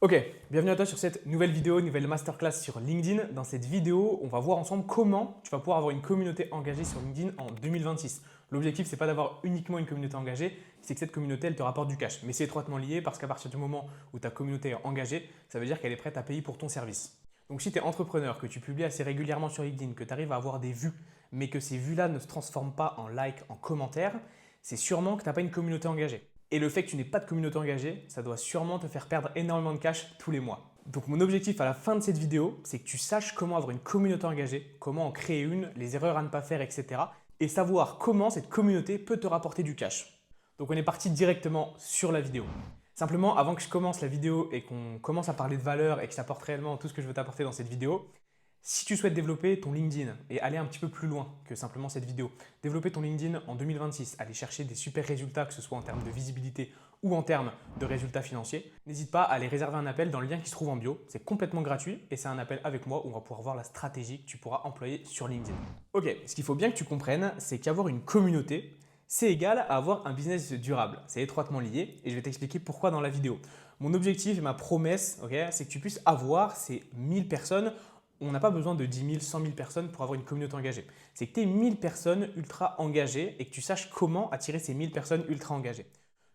Ok, bienvenue à toi sur cette nouvelle vidéo, nouvelle masterclass sur LinkedIn. Dans cette vidéo, on va voir ensemble comment tu vas pouvoir avoir une communauté engagée sur LinkedIn en 2026. L'objectif, c'est pas d'avoir uniquement une communauté engagée, c'est que cette communauté, elle te rapporte du cash. Mais c'est étroitement lié parce qu'à partir du moment où ta communauté est engagée, ça veut dire qu'elle est prête à payer pour ton service. Donc si tu es entrepreneur, que tu publies assez régulièrement sur LinkedIn, que tu arrives à avoir des vues, mais que ces vues-là ne se transforment pas en likes, en commentaires, c'est sûrement que tu n'as pas une communauté engagée. Et le fait que tu n'aies pas de communauté engagée, ça doit sûrement te faire perdre énormément de cash tous les mois. Donc mon objectif à la fin de cette vidéo, c'est que tu saches comment avoir une communauté engagée, comment en créer une, les erreurs à ne pas faire, etc. Et savoir comment cette communauté peut te rapporter du cash. Donc on est parti directement sur la vidéo. Simplement, avant que je commence la vidéo et qu'on commence à parler de valeur et que ça apporte réellement tout ce que je veux t'apporter dans cette vidéo, si tu souhaites développer ton LinkedIn et aller un petit peu plus loin que simplement cette vidéo, développer ton LinkedIn en 2026, aller chercher des super résultats, que ce soit en termes de visibilité ou en termes de résultats financiers, n'hésite pas à aller réserver un appel dans le lien qui se trouve en bio. C'est complètement gratuit et c'est un appel avec moi où on va pouvoir voir la stratégie que tu pourras employer sur LinkedIn. Ok, ce qu'il faut bien que tu comprennes, c'est qu'avoir une communauté, c'est égal à avoir un business durable. C'est étroitement lié et je vais t'expliquer pourquoi dans la vidéo. Mon objectif et ma promesse, c'est que tu puisses avoir ces 1000 personnes. On n'a pas besoin de 10 000, 100 000 personnes pour avoir une communauté engagée. C'est que tu aies 1000 personnes ultra engagées et que tu saches comment attirer ces 1000 personnes ultra engagées.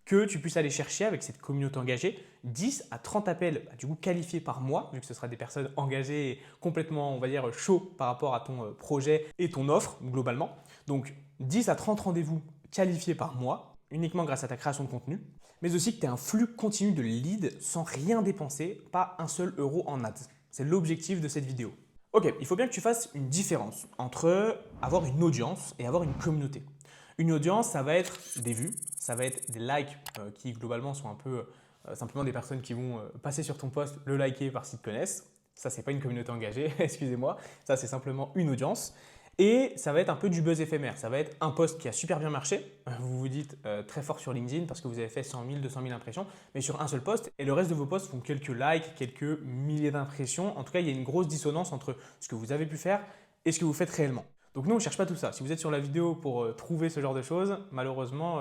Que tu puisses aller chercher avec cette communauté engagée 10 à 30 appels du coup qualifiés par mois, vu que ce sera des personnes engagées et complètement, on va dire, chaud par rapport à ton projet et ton offre globalement. Donc 10 à 30 rendez-vous qualifiés par mois, uniquement grâce à ta création de contenu, mais aussi que tu aies un flux continu de leads sans rien dépenser, pas un seul euro en ads. C'est l'objectif de cette vidéo. Ok, il faut bien que tu fasses une différence entre avoir une audience et avoir une communauté. Une audience, ça va être des vues, ça va être des likes qui globalement sont un peu simplement des personnes qui vont passer sur ton post, le liker parce qu'ils te connaissent. Ça, c'est pas une communauté engagée, excusez-moi. Ça, c'est simplement une audience. Et ça va être un peu du buzz éphémère. Ça va être un post qui a super bien marché. Vous vous dites très fort sur LinkedIn parce que vous avez fait 100 000, 200 000 impressions, mais sur un seul post. Et le reste de vos posts font quelques likes, quelques milliers d'impressions. En tout cas, il y a une grosse dissonance entre ce que vous avez pu faire et ce que vous faites réellement. Donc nous, on ne cherche pas tout ça. Si vous êtes sur la vidéo pour trouver ce genre de choses, malheureusement,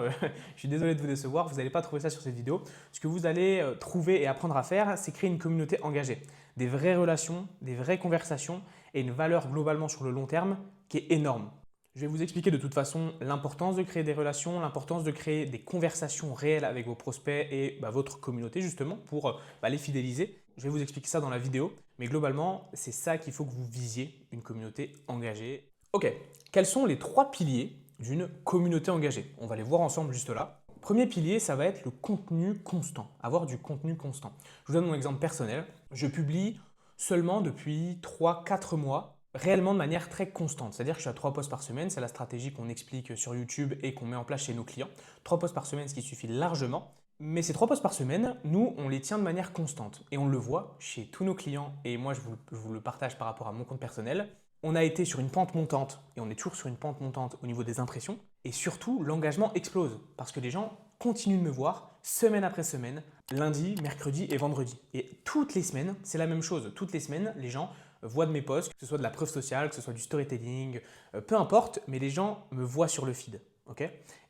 je suis désolé de vous décevoir, vous n'allez pas trouver ça sur cette vidéo. Ce que vous allez trouver et apprendre à faire, c'est créer une communauté engagée. Des vraies relations, des vraies conversations et une valeur globalement sur le long terme qui est énorme. Je vais vous expliquer de toute façon l'importance de créer des relations, l'importance de créer des conversations réelles avec vos prospects et votre communauté justement pour les fidéliser. Je vais vous expliquer ça dans la vidéo, mais globalement, c'est ça qu'il faut que vous visiez, une communauté engagée. Ok, quels sont les 3 piliers d'une communauté engagée? On va les voir ensemble juste là. Premier pilier, ça va être le contenu constant, avoir du contenu constant. Je vous donne mon exemple personnel. Je publie seulement depuis 3-4 mois, réellement de manière très constante. C'est-à-dire que je suis à 3 posts par semaine, c'est la stratégie qu'on explique sur YouTube et qu'on met en place chez nos clients. 3 posts par semaine, ce qui suffit largement. Mais ces 3 posts par semaine, nous, on les tient de manière constante. Et on le voit chez tous nos clients, et moi, je vous le partage par rapport à mon compte personnel. On a été sur une pente montante, et on est toujours sur une pente montante au niveau des impressions. Et surtout, l'engagement explose, parce que les gens continuent de me voir semaine après semaine, lundi, mercredi et vendredi. Et toutes les semaines, c'est la même chose. Toutes les semaines, les gens voient de mes posts, que ce soit de la preuve sociale, que ce soit du storytelling, peu importe, mais les gens me voient sur le feed.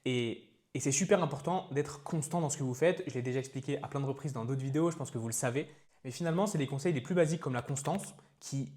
Et c'est super important d'être constant dans ce que vous faites. Je l'ai déjà expliqué à plein de reprises dans d'autres vidéos, je pense que vous le savez. Mais finalement, c'est les conseils les plus basiques comme la constance qui,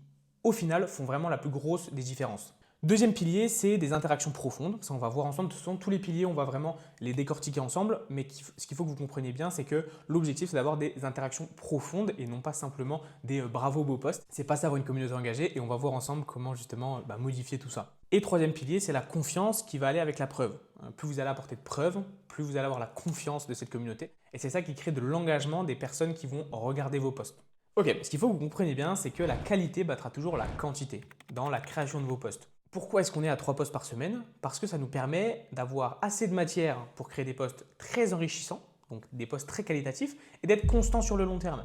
au final, font vraiment la plus grosse des différences. Deuxième pilier, c'est des interactions profondes. Ça, on va voir ensemble. De toute façon, tous les piliers, on va vraiment les décortiquer ensemble. Mais ce qu'il faut que vous compreniez bien, c'est que l'objectif, c'est d'avoir des interactions profondes et non pas simplement des bravo beaux posts. C'est pas ça avoir une communauté engagée et on va voir ensemble comment justement modifier tout ça. Et troisième pilier, c'est la confiance qui va aller avec la preuve. Plus vous allez apporter de preuves, plus vous allez avoir la confiance de cette communauté. Et c'est ça qui crée de l'engagement des personnes qui vont regarder vos posts. Ok, ce qu'il faut que vous compreniez bien, c'est que la qualité battra toujours la quantité dans la création de vos posts. Pourquoi est-ce qu'on est à 3 posts par semaine? Parce que ça nous permet d'avoir assez de matière pour créer des posts très enrichissants, donc des posts très qualitatifs, et d'être constant sur le long terme.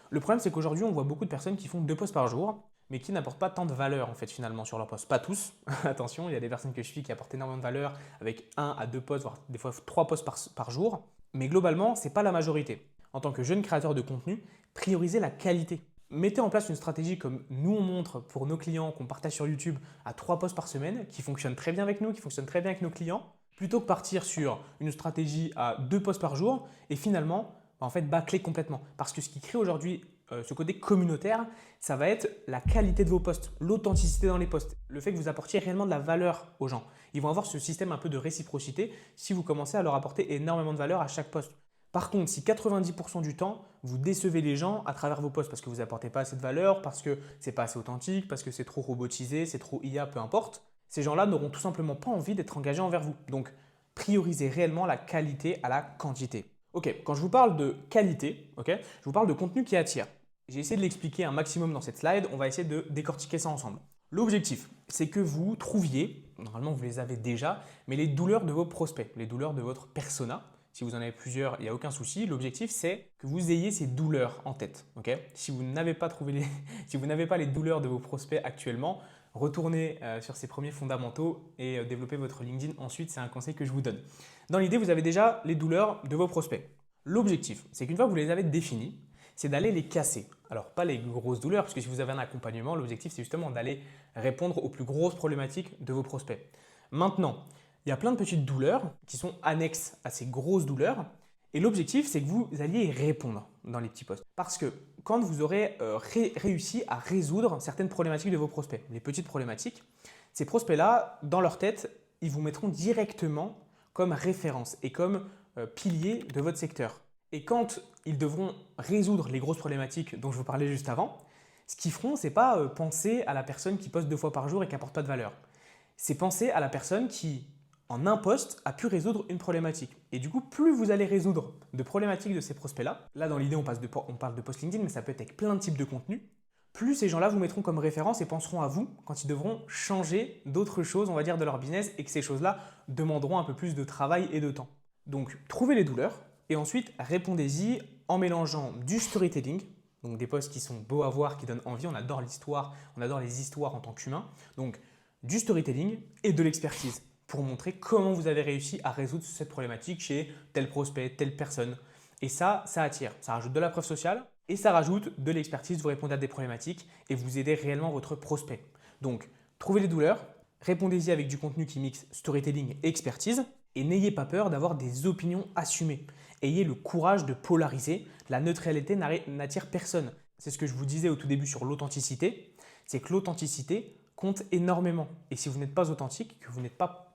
Le problème, c'est qu'aujourd'hui, on voit beaucoup de personnes qui font 2 posts par jour, mais qui n'apportent pas tant de valeur en fait finalement sur leurs posts. Pas tous, attention, il y a des personnes que je suis qui apportent énormément de valeur avec 1 à 2 posts, voire des fois 3 posts par jour, mais globalement, ce n'est pas la majorité. En tant que jeune créateur de contenu, priorisez la qualité. Mettez en place une stratégie comme nous on montre pour nos clients qu'on partage sur YouTube à 3 posts par semaine, qui fonctionne très bien avec nous, qui fonctionne très bien avec nos clients, plutôt que partir sur une stratégie à 2 posts par jour et finalement en fait bâcler complètement. Parce que ce qui crée aujourd'hui ce côté communautaire, ça va être la qualité de vos posts, l'authenticité dans les posts, le fait que vous apportiez réellement de la valeur aux gens. Ils vont avoir ce système un peu de réciprocité si vous commencez à leur apporter énormément de valeur à chaque post. Par contre, si 90% du temps, vous décevez les gens à travers vos posts parce que vous n'apportez pas assez de valeur, parce que c'est pas assez authentique, parce que c'est trop robotisé, c'est trop IA, peu importe, ces gens-là n'auront tout simplement pas envie d'être engagés envers vous. Donc, priorisez réellement la qualité à la quantité. Ok, quand je vous parle de qualité, ok, je vous parle de contenu qui attire. J'ai essayé de l'expliquer un maximum dans cette slide, on va essayer de décortiquer ça ensemble. L'objectif, c'est que vous trouviez, normalement vous les avez déjà, mais les douleurs de vos prospects, les douleurs de votre persona. Si vous en avez plusieurs, il n'y a aucun souci. L'objectif, c'est que vous ayez ces douleurs en tête. Okay, si vous n'avez pas si vous n'avez pas les douleurs de vos prospects actuellement, retournez sur ces premiers fondamentaux et développez votre LinkedIn ensuite. C'est un conseil que je vous donne. Dans l'idée, vous avez déjà les douleurs de vos prospects. L'objectif, c'est qu'une fois que vous les avez définies, c'est d'aller les casser. Alors, pas les grosses douleurs, parce que si vous avez un accompagnement, l'objectif, c'est justement d'aller répondre aux plus grosses problématiques de vos prospects. Maintenant, il y a plein de petites douleurs qui sont annexes à ces grosses douleurs. Et l'objectif, c'est que vous alliez y répondre dans les petits posts. Parce que quand vous aurez réussi à résoudre certaines problématiques de vos prospects, les petites problématiques, ces prospects-là, dans leur tête, ils vous mettront directement comme référence et comme pilier de votre secteur. Et quand ils devront résoudre les grosses problématiques dont je vous parlais juste avant, ce qu'ils feront, ce n'est pas penser à la personne qui poste 2 fois par jour et qui n'apporte pas de valeur. C'est penser à la personne qui, en un post, a pu résoudre une problématique. Et du coup, plus vous allez résoudre de problématiques de ces prospects-là, là dans l'idée on parle de post LinkedIn, mais ça peut être avec plein de types de contenus, plus ces gens-là vous mettront comme référence et penseront à vous quand ils devront changer d'autres choses, on va dire, de leur business et que ces choses-là demanderont un peu plus de travail et de temps. Donc, trouvez les douleurs et ensuite répondez-y en mélangeant du storytelling, donc des posts qui sont beaux à voir, qui donnent envie, on adore l'histoire, on adore les histoires en tant qu'humain, donc du storytelling et de l'expertise pour montrer comment vous avez réussi à résoudre cette problématique chez tel prospect, telle personne. Et ça attire, ça rajoute de la preuve sociale et ça rajoute de l'expertise, vous répondez à des problématiques et vous aidez réellement votre prospect. Donc, trouvez les douleurs, répondez-y avec du contenu qui mixe storytelling et expertise et n'ayez pas peur d'avoir des opinions assumées. Ayez le courage de polariser, la neutralité n'attire personne. C'est ce que je vous disais au tout début sur l'authenticité, c'est que l'authenticité compte énormément. Et si vous n'êtes pas authentique, que vous n'êtes pas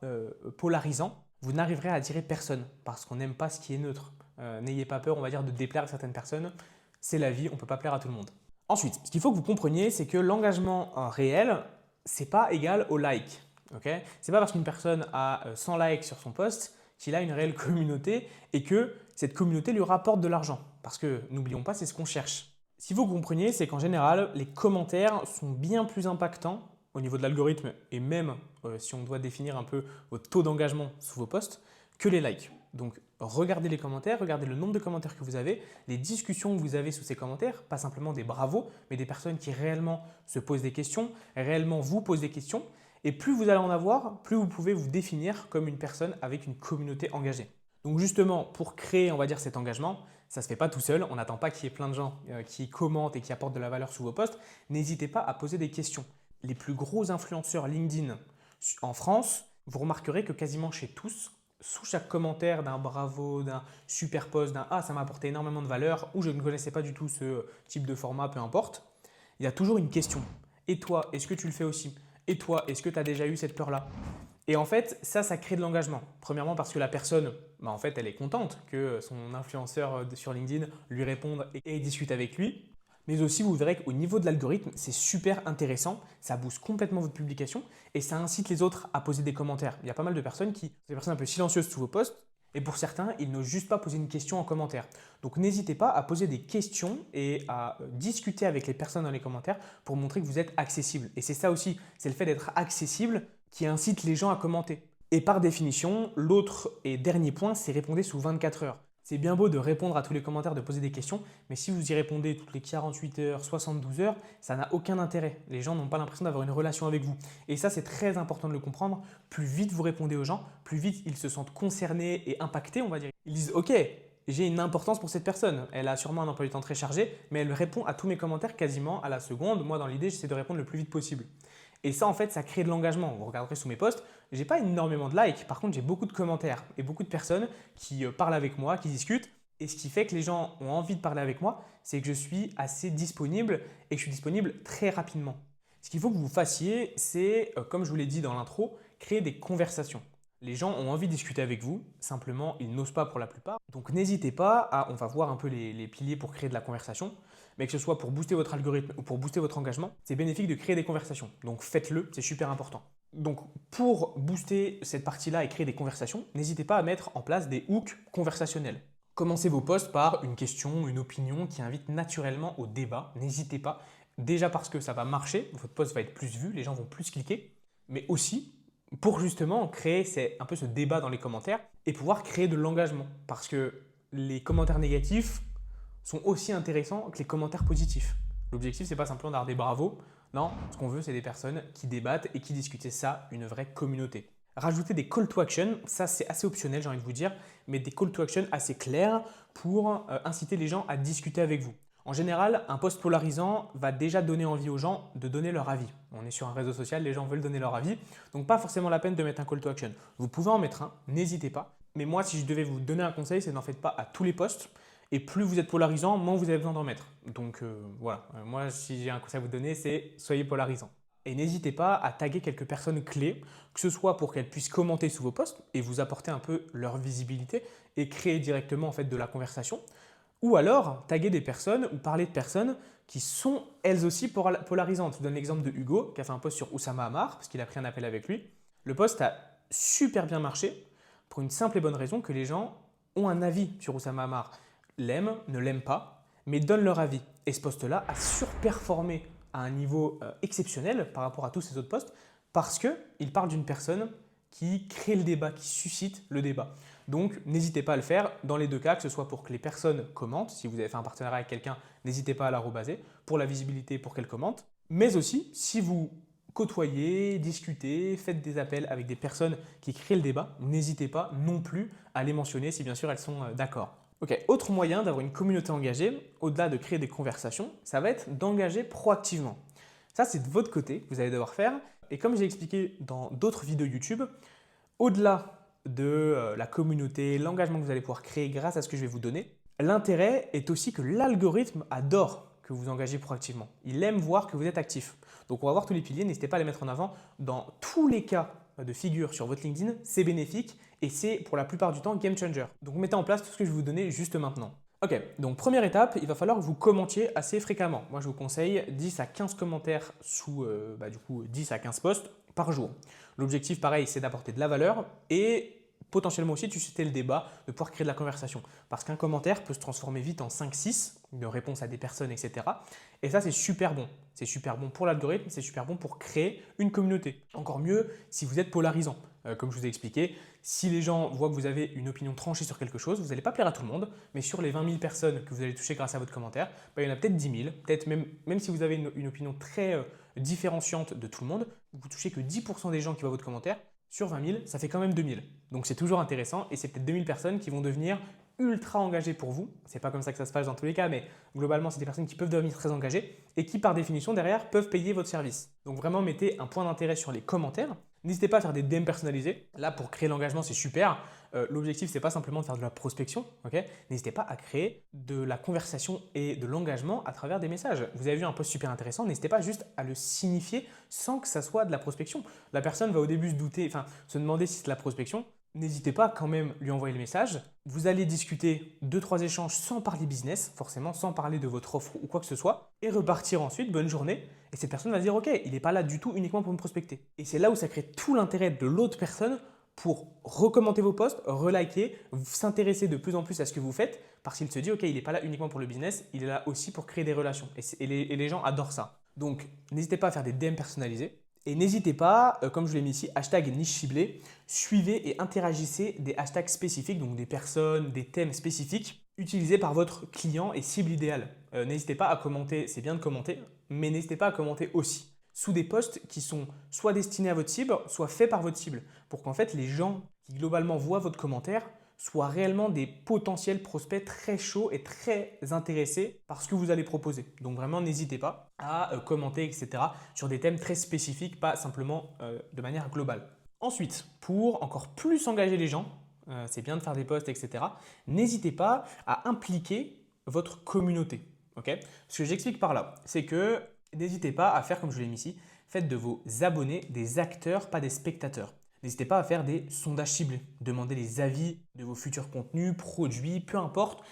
polarisant, vous n'arriverez à attirer personne parce qu'on n'aime pas ce qui est neutre. N'ayez pas peur, on va dire, de déplaire à certaines personnes. C'est la vie, on ne peut pas plaire à tout le monde. Ensuite, ce qu'il faut que vous compreniez, c'est que l'engagement réel, c'est pas égal au like. Okay, c'est pas parce qu'une personne a 100 likes sur son post qu'il a une réelle communauté et que cette communauté lui rapporte de l'argent. Parce que, n'oublions pas, c'est ce qu'on cherche. Ce qu'il faut que vous compreniez, c'est qu'en général, les commentaires sont bien plus impactants au niveau de l'algorithme et même si on doit définir un peu votre taux d'engagement sous vos posts que les likes. Donc regardez les commentaires, regardez le nombre de commentaires que vous avez, les discussions que vous avez sous ces commentaires, pas simplement des bravos, mais des personnes qui réellement se posent des questions, réellement vous posent des questions. Et plus vous allez en avoir, plus vous pouvez vous définir comme une personne avec une communauté engagée. Donc justement, pour créer, on va dire, cet engagement, ça ne se fait pas tout seul. On n'attend pas qu'il y ait plein de gens qui commentent et qui apportent de la valeur sous vos posts. N'hésitez pas à poser des questions. Les plus gros influenceurs LinkedIn en France, vous remarquerez que quasiment chez tous, sous chaque commentaire d'un bravo, d'un super post, d'un « ah, ça m'a apporté énormément de valeur » ou « je ne connaissais pas du tout ce type de format », peu importe, il y a toujours une question. Et toi, est-ce que tu le fais aussi ? Et toi, est-ce que tu as déjà eu cette peur-là ? Et en fait, ça crée de l'engagement. Premièrement parce que la personne, en fait, elle est contente que son influenceur sur LinkedIn lui réponde et discute avec lui. Mais aussi, vous verrez qu'au niveau de l'algorithme, c'est super intéressant. Ça booste complètement votre publication et ça incite les autres à poser des commentaires. Il y a pas mal de personnes des personnes un peu silencieuses sous vos posts. Et pour certains, ils n'osent juste pas poser une question en commentaire. Donc n'hésitez pas à poser des questions et à discuter avec les personnes dans les commentaires pour montrer que vous êtes accessible. Et c'est ça aussi, c'est le fait d'être accessible qui incite les gens à commenter. Et par définition, l'autre et dernier point, c'est répondre sous 24 heures. C'est bien beau de répondre à tous les commentaires, de poser des questions, mais si vous y répondez toutes les 48 heures, 72 heures, ça n'a aucun intérêt. Les gens n'ont pas l'impression d'avoir une relation avec vous. Et ça, c'est très important de le comprendre. Plus vite vous répondez aux gens, plus vite ils se sentent concernés et impactés, on va dire. Ils disent « Ok, j'ai une importance pour cette personne. Elle a sûrement un emploi du temps très chargé, mais elle répond à tous mes commentaires quasiment à la seconde. Moi, dans l'idée, j'essaie de répondre le plus vite possible. » Et ça, en fait, ça crée de l'engagement. Vous regarderez sous mes posts, je n'ai pas énormément de likes. Par contre, j'ai beaucoup de commentaires et beaucoup de personnes qui parlent avec moi, qui discutent. Et ce qui fait que les gens ont envie de parler avec moi, c'est que je suis assez disponible et que je suis disponible très rapidement. Ce qu'il faut que vous fassiez, c'est, comme je vous l'ai dit dans l'intro, créer des conversations. Les gens ont envie de discuter avec vous, simplement ils n'osent pas pour la plupart. Donc n'hésitez pas à, on va voir un peu les piliers pour créer de la conversation, mais que ce soit pour booster votre algorithme ou pour booster votre engagement, c'est bénéfique de créer des conversations. Donc faites-le, c'est super important. Donc pour booster cette partie-là et créer des conversations, n'hésitez pas à mettre en place des hooks conversationnels. Commencez vos posts par une question, une opinion qui invite naturellement au débat. N'hésitez pas, déjà parce que ça va marcher, votre post va être plus vu, les gens vont plus cliquer, mais aussi pour justement créer un peu ce débat dans les commentaires et pouvoir créer de l'engagement. Parce que les commentaires négatifs sont aussi intéressants que les commentaires positifs. L'objectif, c'est pas simplement d'avoir des bravos. Non, ce qu'on veut, c'est des personnes qui débattent et qui discutent. C'est ça, une vraie communauté. Rajouter des call to action, ça c'est assez optionnel, j'ai envie de vous dire, mais des call to action assez clairs pour inciter les gens à discuter avec vous. En général, un post polarisant va déjà donner envie aux gens de donner leur avis. On est sur un réseau social, les gens veulent donner leur avis, donc pas forcément la peine de mettre un call to action. Vous pouvez en mettre un, n'hésitez pas. Mais moi, si je devais vous donner un conseil, c'est n'en faites pas à tous les posts. Et plus vous êtes polarisant, moins vous avez besoin d'en mettre. Donc voilà, moi si j'ai un conseil à vous donner, c'est soyez polarisant. Et n'hésitez pas à taguer quelques personnes clés, que ce soit pour qu'elles puissent commenter sous vos posts et vous apporter un peu leur visibilité et créer directement en fait de la conversation. Ou alors taguer des personnes ou parler de personnes qui sont elles aussi polarisantes. Je vous donne l'exemple de Hugo qui a fait un post sur Oussama Hamar parce qu'il a pris un appel avec lui. Le post a super bien marché pour une simple et bonne raison que les gens ont un avis sur Oussama Hamar. L'aiment, ne l'aiment pas, mais donnent leur avis. Et ce post-là a surperformé à un niveau exceptionnel par rapport à tous ces autres posts parce qu'il parle d'une personne qui crée le débat, qui suscite le débat. Donc n'hésitez pas à le faire dans les deux cas, que ce soit pour que les personnes commentent, si vous avez fait un partenariat avec quelqu'un, n'hésitez pas à la rebaser, pour la visibilité, pour qu'elle commente, mais aussi si vous côtoyez, discutez, faites des appels avec des personnes qui créent le débat, n'hésitez pas non plus à les mentionner si bien sûr elles sont d'accord. Ok, autre moyen d'avoir une communauté engagée, au-delà de créer des conversations, ça va être d'engager proactivement. Ça, c'est de votre côté que vous allez devoir faire. Et comme j'ai expliqué dans d'autres vidéos YouTube, au-delà de la communauté, l'engagement que vous allez pouvoir créer grâce à ce que je vais vous donner, l'intérêt est aussi que l'algorithme adore que vous engagez proactivement. Il aime voir que vous êtes actif. Donc on va voir tous les piliers, n'hésitez pas à les mettre en avant. Dans tous les cas de figure sur votre LinkedIn, c'est bénéfique et c'est pour la plupart du temps game changer. Donc mettez en place tout ce que je vais vous donner juste maintenant. Ok, donc première étape, il va falloir que vous commentiez assez fréquemment. Moi je vous conseille 10 à 15 commentaires sous 10 à 15 posts par jour. L'objectif pareil c'est d'apporter de la valeur et potentiellement aussi de susciter le débat, de pouvoir créer de la conversation. Parce qu'un commentaire peut se transformer vite en 5-6 de réponses à des personnes, etc. Et ça, c'est super bon. C'est super bon pour l'algorithme, c'est super bon pour créer une communauté. Encore mieux si vous êtes polarisant. Comme je vous ai expliqué, si les gens voient que vous avez une opinion tranchée sur quelque chose, vous n'allez pas plaire à tout le monde, mais sur les 20 000 personnes que vous allez toucher grâce à votre commentaire, il y en a peut-être 10 000, peut-être même si vous avez une opinion très différenciante de tout le monde, vous touchez que 10% des gens qui voient votre commentaire. Sur 20 000, ça fait quand même 2 000. Donc c'est toujours intéressant et c'est peut-être 2 000 personnes qui vont devenir ultra engagées pour vous. C'est pas comme ça que ça se passe dans tous les cas, mais globalement, c'est des personnes qui peuvent devenir très engagées et qui, par définition, derrière, peuvent payer votre service. Donc vraiment, mettez un point d'intérêt sur les commentaires. N'hésitez pas à faire des DM personnalisés. Là, pour créer l'engagement, c'est super. L'objectif, c'est pas simplement de faire de la prospection. Okay. N'hésitez pas à créer de la conversation et de l'engagement à travers des messages. Vous avez vu un post super intéressant. N'hésitez pas juste à le signifier sans que ça soit de la prospection. La personne va au début se demander si c'est de la prospection. N'hésitez pas à quand même lui envoyer le message. Vous allez discuter 2-3 échanges sans parler business, forcément sans parler de votre offre ou quoi que ce soit, et repartir ensuite, bonne journée. Et cette personne va se dire, ok, il n'est pas là du tout uniquement pour me prospecter. Et c'est là où ça crée tout l'intérêt de l'autre personne pour recommenter vos posts, reliker, s'intéresser de plus en plus à ce que vous faites, parce qu'il se dit, ok, il n'est pas là uniquement pour le business, il est là aussi pour créer des relations. Et les gens adorent ça. Donc, n'hésitez pas à faire des DM personnalisés. Et n'hésitez pas, comme je l'ai mis ici, hashtag niche ciblée, suivez et interagissez des hashtags spécifiques, donc des personnes, des thèmes spécifiques utilisés par votre client et cible idéale. N'hésitez pas à commenter, c'est bien de commenter, mais n'hésitez pas à commenter aussi sous des posts qui sont soit destinés à votre cible, soit faits par votre cible, pour qu'en fait les gens qui globalement voient votre commentaire soient réellement des potentiels prospects très chauds et très intéressés par ce que vous allez proposer. Donc vraiment, n'hésitez pas à commenter, etc. sur des thèmes très spécifiques, pas simplement de manière globale. Ensuite, pour encore plus engager les gens, c'est bien de faire des posts, etc. N'hésitez pas à impliquer votre communauté. Ok. Ce que j'explique par là, c'est que n'hésitez pas à faire comme je l'ai mis ici, faites de vos abonnés des acteurs, pas des spectateurs. N'hésitez pas à faire des sondages ciblés, demandez les avis de vos futurs contenus, produits, peu importe,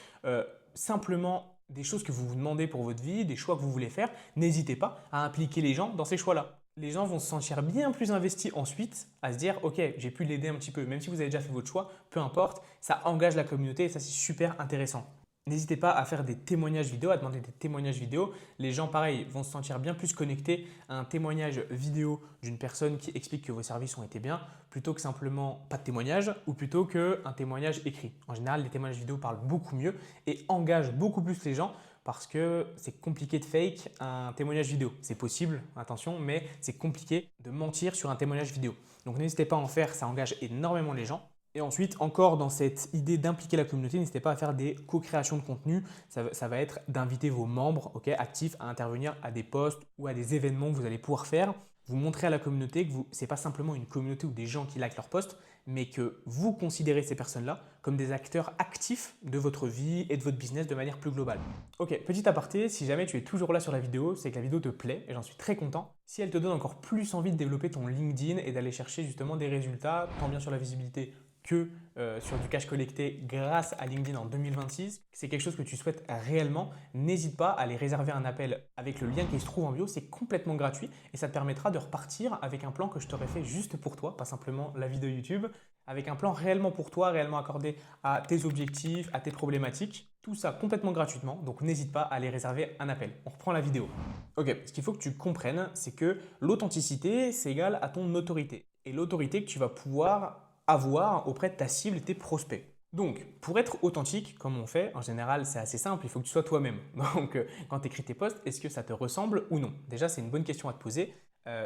simplement des choses que vous vous demandez pour votre vie, des choix que vous voulez faire. N'hésitez pas à impliquer les gens dans ces choix-là. Les gens vont se sentir bien plus investis ensuite à se dire « Ok, j'ai pu l'aider un petit peu, même si vous avez déjà fait votre choix, peu importe, ça engage la communauté et ça c'est super intéressant. » N'hésitez pas à faire des témoignages vidéo, à demander des témoignages vidéo. Les gens, pareil, vont se sentir bien plus connectés à un témoignage vidéo d'une personne qui explique que vos services ont été bien, plutôt que simplement pas de témoignage ou plutôt qu'un témoignage écrit. En général, les témoignages vidéo parlent beaucoup mieux et engagent beaucoup plus les gens parce que c'est compliqué de fake un témoignage vidéo. C'est possible, attention, mais c'est compliqué de mentir sur un témoignage vidéo. Donc n'hésitez pas à en faire, ça engage énormément les gens. Et ensuite, encore dans cette idée d'impliquer la communauté, n'hésitez pas à faire des co-créations de contenu. Ça va être d'inviter vos membres actifs à intervenir à des posts ou à des événements que vous allez pouvoir faire. Vous montrez à la communauté que ce n'est pas simplement une communauté ou des gens qui likent leurs posts, mais que vous considérez ces personnes-là comme des acteurs actifs de votre vie et de votre business de manière plus globale. Ok, petit aparté, si jamais tu es toujours là sur la vidéo, c'est que la vidéo te plaît et j'en suis très content. Si elle te donne encore plus envie de développer ton LinkedIn et d'aller chercher justement des résultats, tant bien sur la visibilité que sur du cash collecté grâce à LinkedIn en 2026, c'est quelque chose que tu souhaites réellement, n'hésite pas à aller réserver un appel avec le lien qui se trouve en bio, c'est complètement gratuit et ça te permettra de repartir avec un plan que je t'aurais fait juste pour toi, pas simplement la vidéo YouTube, avec un plan réellement pour toi, réellement accordé à tes objectifs, à tes problématiques, tout ça complètement gratuitement, donc n'hésite pas à aller réserver un appel. On reprend la vidéo. Ok, ce qu'il faut que tu comprennes, c'est que l'authenticité, c'est égal à ton autorité. Et l'autorité que tu vas pouvoir avoir auprès de ta cible et tes prospects. Donc, pour être authentique, comme on fait, en général, c'est assez simple, il faut que tu sois toi-même. Donc, quand tu écris tes posts, est-ce que ça te ressemble ou non? Déjà, c'est une bonne question à te poser.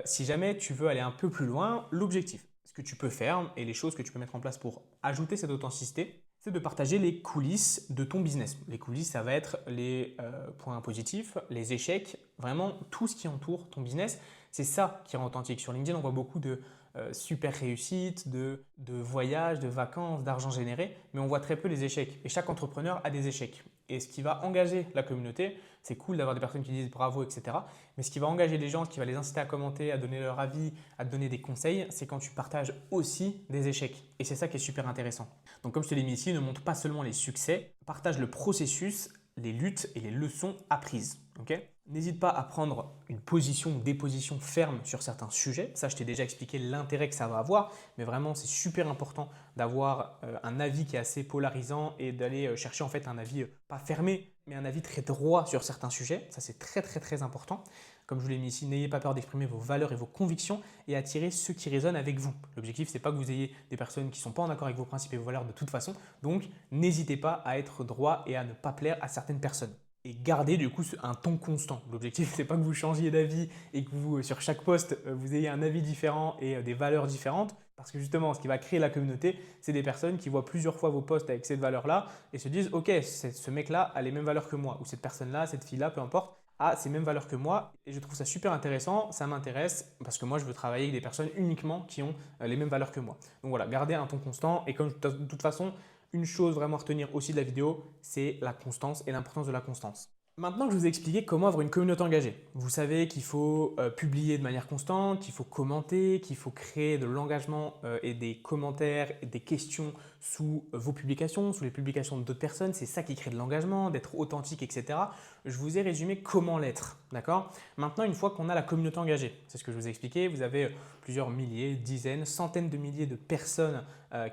Si jamais tu veux aller un peu plus loin, l'objectif, ce que tu peux faire et les choses que tu peux mettre en place pour ajouter cette authenticité, c'est de partager les coulisses de ton business. Les coulisses, ça va être les points positifs, les échecs, vraiment tout ce qui entoure ton business. C'est ça qui rend authentique. Sur LinkedIn, on voit beaucoup de super réussite, de voyages, de vacances, d'argent généré, mais on voit très peu les échecs. Et chaque entrepreneur a des échecs. Et ce qui va engager la communauté, c'est cool d'avoir des personnes qui disent bravo, etc. Mais ce qui va engager les gens, ce qui va les inciter à commenter, à donner leur avis, à te donner des conseils, c'est quand tu partages aussi des échecs. Et c'est ça qui est super intéressant. Donc comme je te l'ai mis ici, ne montre pas seulement les succès, partage le processus, les luttes et les leçons apprises. Okay. N'hésite pas à prendre une position ou des positions fermes sur certains sujets. Ça, je t'ai déjà expliqué l'intérêt que ça va avoir, mais vraiment, c'est super important d'avoir un avis qui est assez polarisant et d'aller chercher en fait un avis pas fermé, mais un avis très droit sur certains sujets. Ça, c'est très, très, très important. Comme je vous l'ai mis ici, n'ayez pas peur d'exprimer vos valeurs et vos convictions et attirer ceux qui résonnent avec vous. L'objectif, ce n'est pas que vous ayez des personnes qui ne sont pas en accord avec vos principes et vos valeurs de toute façon. Donc, n'hésitez pas à être droit et à ne pas plaire à certaines personnes. Et garder du coup un ton constant. L'objectif, c'est pas que vous changiez d'avis et que vous, sur chaque post, vous ayez un avis différent et des valeurs différentes. Parce que justement, ce qui va créer la communauté, c'est des personnes qui voient plusieurs fois vos posts avec cette valeur-là et se disent « Ok, ce mec-là a les mêmes valeurs que moi » ou « Cette personne-là, cette fille-là, peu importe, a ces mêmes valeurs que moi » et je trouve ça super intéressant, ça m'intéresse parce que moi, je veux travailler avec des personnes uniquement qui ont les mêmes valeurs que moi. Donc voilà, gardez un ton constant et comme de toute façon, une chose vraiment à retenir aussi de la vidéo, c'est la constance et l'importance de la constance. Maintenant que je vous ai expliqué comment avoir une communauté engagée, vous savez qu'il faut publier de manière constante, qu'il faut commenter, qu'il faut créer de l'engagement et des commentaires et des questions sous vos publications, sous les publications d'autres personnes. C'est ça qui crée de l'engagement, d'être authentique, etc. Je vous ai résumé comment l'être, d'accord? Maintenant, une fois qu'on a la communauté engagée, c'est ce que je vous ai expliqué, vous avez plusieurs milliers, dizaines, centaines de milliers de personnes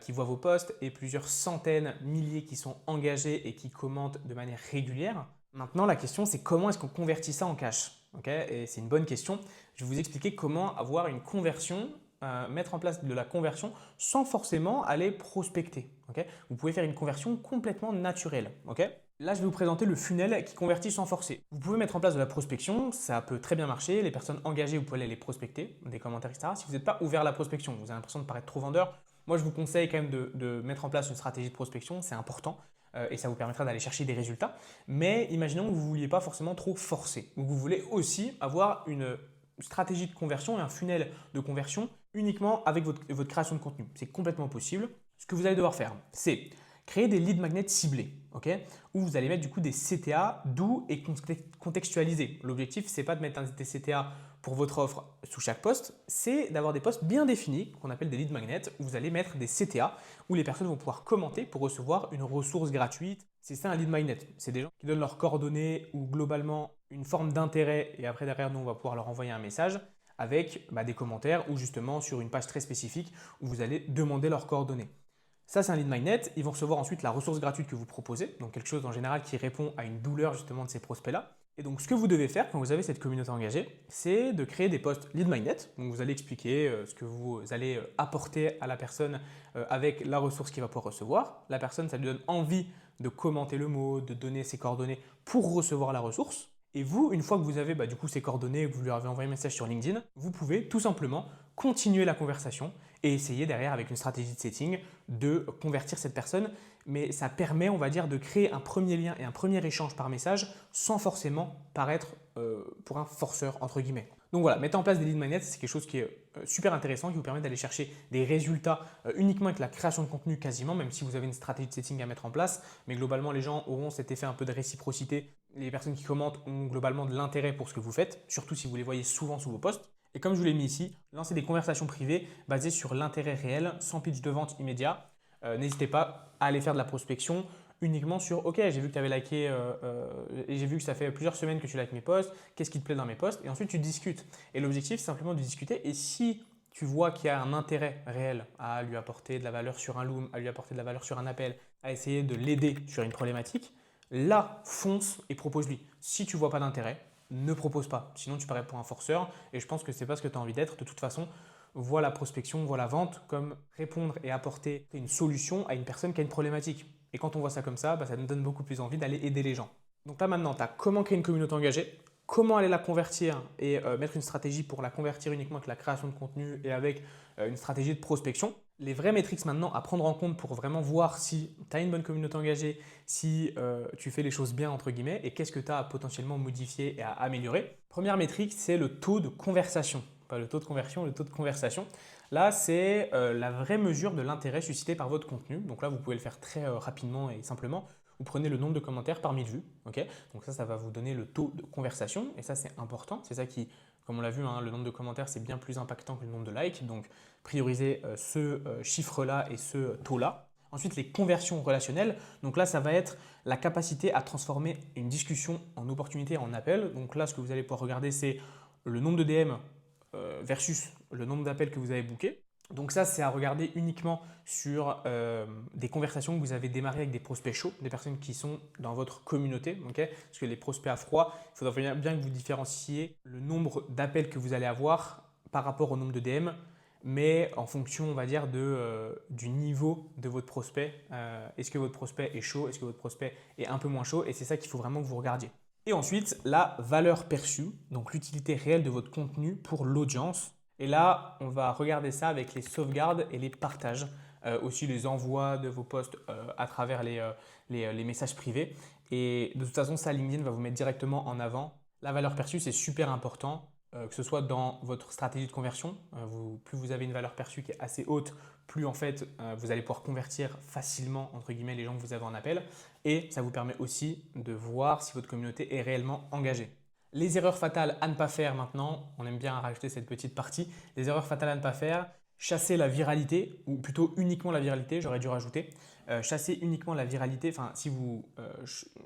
qui voient vos posts et plusieurs centaines, milliers qui sont engagés et qui commentent de manière régulière. Maintenant, la question, c'est comment est-ce qu'on convertit ça en cash? Et c'est une bonne question. Je vais vous expliquer comment avoir une conversion, mettre en place de la conversion sans forcément aller prospecter. Vous pouvez faire une conversion complètement naturelle. Là, je vais vous présenter le funnel qui convertit sans forcer. Vous pouvez mettre en place de la prospection, ça peut très bien marcher. Les personnes engagées, vous pouvez aller les prospecter, des commentaires, etc. Si vous n'êtes pas ouvert à la prospection, vous avez l'impression de paraître trop vendeur, moi, je vous conseille quand même de mettre en place une stratégie de prospection, c'est important. Et ça vous permettra d'aller chercher des résultats. Mais imaginons que vous ne vouliez pas forcément trop forcer, ou que vous voulez aussi avoir une stratégie de conversion et un funnel de conversion uniquement avec votre création de contenu. C'est complètement possible. Ce que vous allez devoir faire, c'est créer des lead magnets ciblés, ok, où vous allez mettre du coup des CTA doux et contextualisés. L'objectif, c'est pas de mettre des CTA pour votre offre sous chaque poste, c'est d'avoir des posts bien définis, qu'on appelle des lead magnets, où vous allez mettre des CTA, où les personnes vont pouvoir commenter pour recevoir une ressource gratuite. C'est ça un lead magnet, c'est des gens qui donnent leurs coordonnées ou globalement une forme d'intérêt et après derrière nous on va pouvoir leur envoyer un message avec des commentaires ou justement sur une page très spécifique où vous allez demander leurs coordonnées. Ça, c'est un lead magnet. Ils vont recevoir ensuite la ressource gratuite que vous proposez, donc quelque chose en général qui répond à une douleur justement de ces prospects-là. Et donc, ce que vous devez faire quand vous avez cette communauté engagée, c'est de créer des posts lead magnet. Donc, vous allez expliquer ce que vous allez apporter à la personne avec la ressource qu'il va pouvoir recevoir. La personne, ça lui donne envie de commenter le mot, de donner ses coordonnées pour recevoir la ressource. Et vous, une fois que vous avez du coup ces coordonnées, que vous lui avez envoyé un message sur LinkedIn, vous pouvez tout simplement continuer la conversation et essayer derrière avec une stratégie de setting de convertir cette personne. Mais ça permet, on va dire, de créer un premier lien et un premier échange par message sans forcément paraître pour un forceur, entre guillemets. Donc voilà, mettre en place des lead magnets, c'est quelque chose qui est super intéressant, qui vous permet d'aller chercher des résultats uniquement avec la création de contenu quasiment, même si vous avez une stratégie de setting à mettre en place. Mais globalement, les gens auront cet effet un peu de réciprocité. Les personnes qui commentent ont globalement de l'intérêt pour ce que vous faites, surtout si vous les voyez souvent sous vos posts. Et comme je vous l'ai mis ici, lancer des conversations privées basées sur l'intérêt réel, sans pitch de vente immédiat. N'hésitez pas à aller faire de la prospection uniquement sur « Ok, j'ai vu que tu avais liké et j'ai vu que ça fait plusieurs semaines que tu likes mes posts, qu'est-ce qui te plaît dans mes posts ?» Et ensuite, tu discutes. Et l'objectif, c'est simplement de discuter. Et si tu vois qu'il y a un intérêt réel à lui apporter de la valeur sur un loom, à lui apporter de la valeur sur un appel, à essayer de l'aider sur une problématique, là, fonce et propose-lui. Si tu ne vois pas d'intérêt, ne propose pas. Sinon, tu parais pour un forceur et je pense que ce n'est pas ce que tu as envie d'être. De toute façon, vois la prospection, vois la vente comme répondre et apporter une solution à une personne qui a une problématique. Et quand on voit ça comme ça, ça nous donne beaucoup plus envie d'aller aider les gens. Donc là maintenant, tu as comment créer une communauté engagée, comment aller la convertir et mettre une stratégie pour la convertir uniquement avec la création de contenu et avec une stratégie de prospection. Les vraies métriques maintenant à prendre en compte pour vraiment voir si tu as une bonne communauté engagée, si tu fais les choses bien entre guillemets et qu'est-ce que tu as à potentiellement modifier et à améliorer. Première métrique, c'est le taux de conversation. Pas le taux de conversion, le taux de conversation. Là, c'est la vraie mesure de l'intérêt suscité par votre contenu. Donc là, vous pouvez le faire très rapidement et simplement. Vous prenez le nombre de commentaires par 1000 vues. Okay, donc ça va vous donner le taux de conversation. Et ça, c'est important. C'est ça qui, comme on l'a vu, le nombre de commentaires, c'est bien plus impactant que le nombre de likes. Donc, priorisez ce chiffre-là et ce taux-là. Ensuite, les conversions relationnelles. Donc là, ça va être la capacité à transformer une discussion en opportunité, en appel. Donc là, ce que vous allez pouvoir regarder, c'est le nombre de DM versus le nombre d'appels que vous avez bookés. Donc ça, c'est à regarder uniquement sur des conversations que vous avez démarrées avec des prospects chauds, des personnes qui sont dans votre communauté. Okay, parce que les prospects à froid, il faudra bien que vous différenciez le nombre d'appels que vous allez avoir par rapport au nombre de DM, mais en fonction, on va dire, du niveau de votre prospect. Est-ce que votre prospect est chaud? Est-ce que votre prospect est un peu moins chaud? Et c'est ça qu'il faut vraiment que vous regardiez. Et ensuite, la valeur perçue, donc l'utilité réelle de votre contenu pour l'audience. Et là, on va regarder ça avec les sauvegardes et les partages, aussi les envois de vos posts à travers les messages privés. Et de toute façon, ça, LinkedIn va vous mettre directement en avant. La valeur perçue, c'est super important, que ce soit dans votre stratégie de conversion. Plus vous avez une valeur perçue qui est assez haute, plus en fait vous allez pouvoir convertir facilement entre guillemets les gens que vous avez en appel. Et ça vous permet aussi de voir si votre communauté est réellement engagée. Les erreurs fatales à ne pas faire maintenant, on aime bien rajouter cette petite partie. Les erreurs fatales à ne pas faire, chasser la viralité, ou plutôt uniquement la viralité, j'aurais dû rajouter. Chasser uniquement la viralité, enfin si vous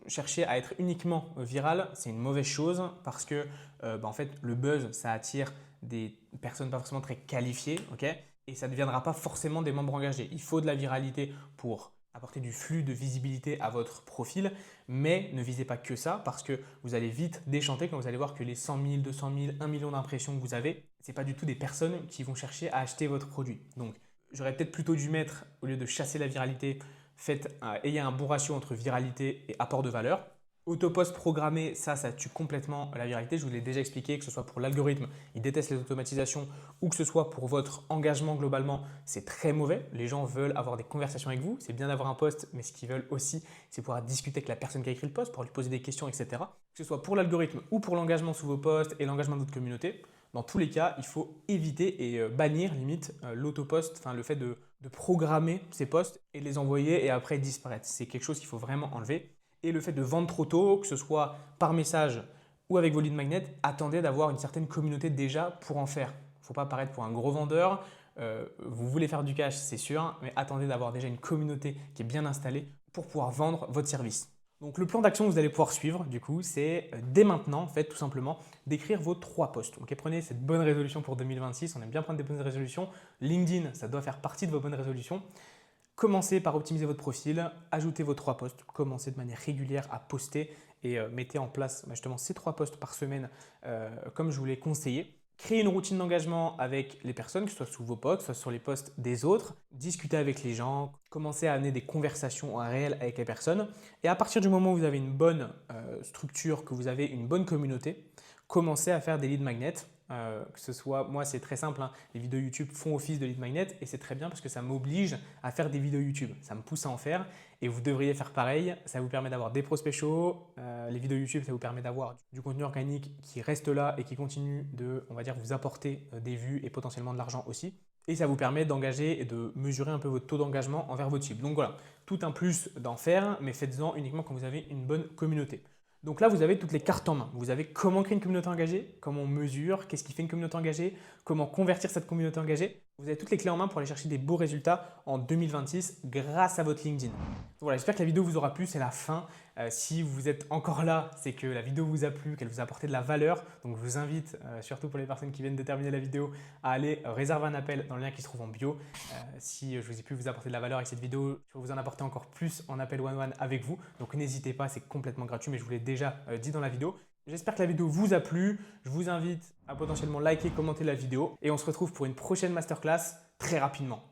cherchez à être uniquement viral, c'est une mauvaise chose parce que en fait le buzz, ça attire des personnes pas forcément très qualifiées, okay, et ça ne deviendra pas forcément des membres engagés. Il faut de la viralité pour apporter du flux de visibilité à votre profil, mais ne visez pas que ça parce que vous allez vite déchanter quand vous allez voir que les 100 000, 200 000, 1 million d'impressions que vous avez, ce n'est pas du tout des personnes qui vont chercher à acheter votre produit. Donc, j'aurais peut-être plutôt dû mettre, au lieu de chasser la viralité, ayez un bon ratio entre viralité et apport de valeur. Autopost programmé, ça tue complètement la viralité. Je vous l'ai déjà expliqué, que ce soit pour l'algorithme, il déteste les automatisations, ou que ce soit pour votre engagement globalement, c'est très mauvais. Les gens veulent avoir des conversations avec vous. C'est bien d'avoir un post, mais ce qu'ils veulent aussi, c'est pouvoir discuter avec la personne qui a écrit le post, pour lui poser des questions, etc. Que ce soit pour l'algorithme ou pour l'engagement sous vos posts et l'engagement de votre communauté, dans tous les cas, il faut éviter et bannir limite l'autopost, enfin le fait de de programmer ces posts et de les envoyer et après disparaître. C'est quelque chose qu'il faut vraiment enlever. Et le fait de vendre trop tôt, que ce soit par message ou avec vos lead magnets, attendez d'avoir une certaine communauté déjà pour en faire. Il ne faut pas paraître pour un gros vendeur. Vous voulez faire du cash, c'est sûr, mais attendez d'avoir déjà une communauté qui est bien installée pour pouvoir vendre votre service. Donc le plan d'action que vous allez pouvoir suivre, du coup, c'est dès maintenant, en fait, tout simplement, d'écrire vos 3 posts. Ok, prenez cette bonne résolution pour 2026. On aime bien prendre des bonnes résolutions. LinkedIn, ça doit faire partie de vos bonnes résolutions. Commencez par optimiser votre profil, ajoutez vos 3 posts, commencez de manière régulière à poster et mettez en place justement ces 3 posts par semaine comme je vous l'ai conseillé. Créez une routine d'engagement avec les personnes, que ce soit sous vos posts, soit sur les posts des autres. Discutez avec les gens, commencez à amener des conversations réelles avec les personnes. Et à partir du moment où vous avez une bonne structure, que vous avez une bonne communauté, commencez à faire des lead magnets. Que ce soit, moi c'est très simple, hein, les vidéos YouTube font office de lead magnet et c'est très bien parce que ça m'oblige à faire des vidéos YouTube. Ça me pousse à en faire et vous devriez faire pareil. Ça vous permet d'avoir des prospects chauds. Les vidéos YouTube, ça vous permet d'avoir du contenu organique qui reste là et qui continue de, on va dire, vous apporter des vues et potentiellement de l'argent aussi. Et ça vous permet d'engager et de mesurer un peu votre taux d'engagement envers votre cible. Donc voilà, tout un plus d'en faire, mais faites-en uniquement quand vous avez une bonne communauté. Donc là, vous avez toutes les cartes en main. Vous avez comment créer une communauté engagée, comment on mesure, qu'est-ce qui fait une communauté engagée, comment convertir cette communauté engagée. Vous avez toutes les clés en main pour aller chercher des beaux résultats en 2026 grâce à votre LinkedIn. Donc voilà, j'espère que la vidéo vous aura plu, c'est la fin. Si vous êtes encore là, c'est que la vidéo vous a plu, qu'elle vous a apporté de la valeur. Donc je vous invite, surtout pour les personnes qui viennent de terminer la vidéo, à aller réserver un appel dans le lien qui se trouve en bio. Si je vous ai pu vous apporter de la valeur avec cette vidéo, je vais vous en apporter encore plus en appel one-one avec vous. Donc n'hésitez pas, c'est complètement gratuit, mais je vous l'ai déjà dit dans la vidéo. J'espère que la vidéo vous a plu. Je vous invite à potentiellement liker, commenter la vidéo et on se retrouve pour une prochaine masterclass très rapidement.